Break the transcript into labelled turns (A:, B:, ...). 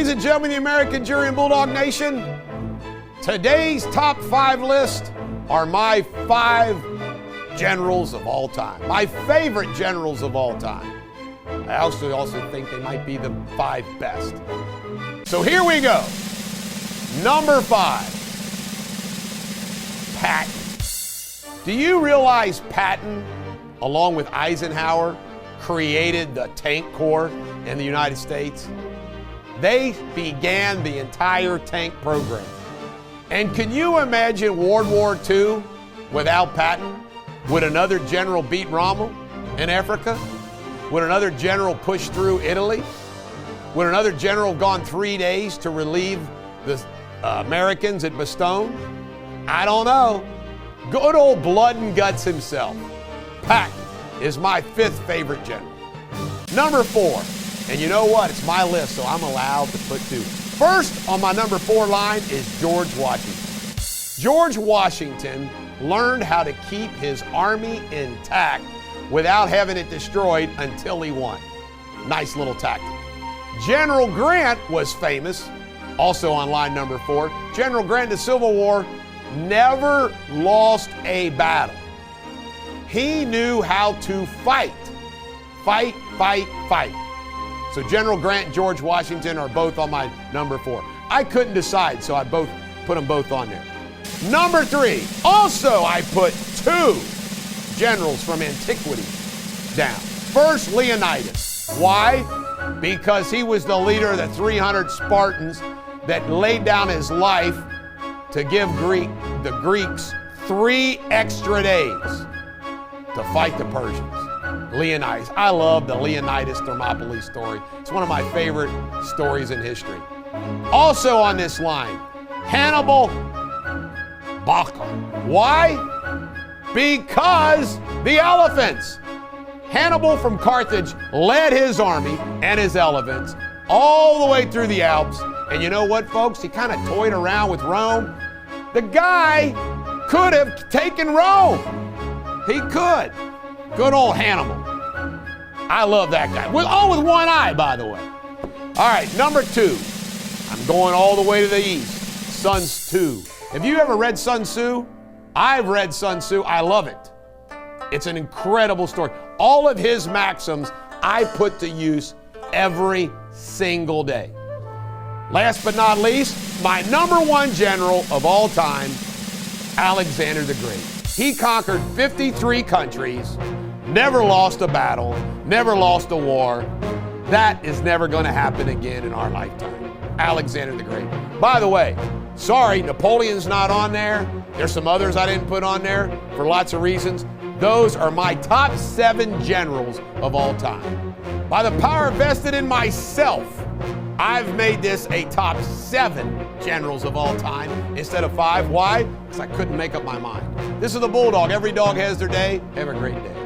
A: Ladies and gentlemen, the American jury and Bulldog Nation, today's top 5 list are my 5 generals of all time. My favorite generals of all time. I also think they might be the 5 best. So here we go. Number 5, Patton. Do you realize Patton, along with Eisenhower, created the tank corps in the United States? They began the entire tank program. And can you imagine World War II without Patton? Would another general beat Rommel in Africa? Would another general push through Italy? Would another general gone 3 days to relieve the Americans at Bastogne? I don't know. Good old blood and guts himself. Patton is my 5th favorite general. Number 4, and you know what? It's my list, so I'm allowed to put 2. First on my number 4 line is George Washington. George Washington learned how to keep his army intact without having it destroyed until he won. Nice little tactic. General Grant was famous, also on line number 4. General Grant in the Civil War never lost a battle. He knew how to fight. Fight, fight, fight. So General Grant and George Washington are both on my number 4. I couldn't decide, so I put them both on there. Number 3, also I put 2 generals from antiquity down. First, Leonidas. Why? Because he was the leader of the 300 Spartans that laid down his life to give the Greeks 3 extra days to fight the Persians. Leonidas. I love the Leonidas Thermopylae story. It's one of my favorite stories in history. Also on this line, Hannibal Barca. Why? Because the elephants. Hannibal from Carthage led his army and his elephants all the way through the Alps. And you know what, folks? He kind of toyed around with Rome. The guy could have taken Rome. He could. Good old Hannibal. I love that guy. With one eye, by the way. All right, number 2. I'm going all the way to the east. Sun Tzu. Have you ever read Sun Tzu? I've read Sun Tzu. I love it. It's an incredible story. All of his maxims I put to use every single day. Last but not least, my number 1 general of all time, Alexander the Great. He conquered 53 countries, never lost a battle, never lost a war. That is never going to happen again in our lifetime. Alexander the Great. By the way, sorry, Napoleon's not on there. There's some others I didn't put on there for lots of reasons. Those are my top 7 generals of all time. By the power vested in myself, I've made this a top 7 generals of all time instead of 5. Why? Because I couldn't make up my mind. This is the Bulldog. Every dog has their day. Have a great day.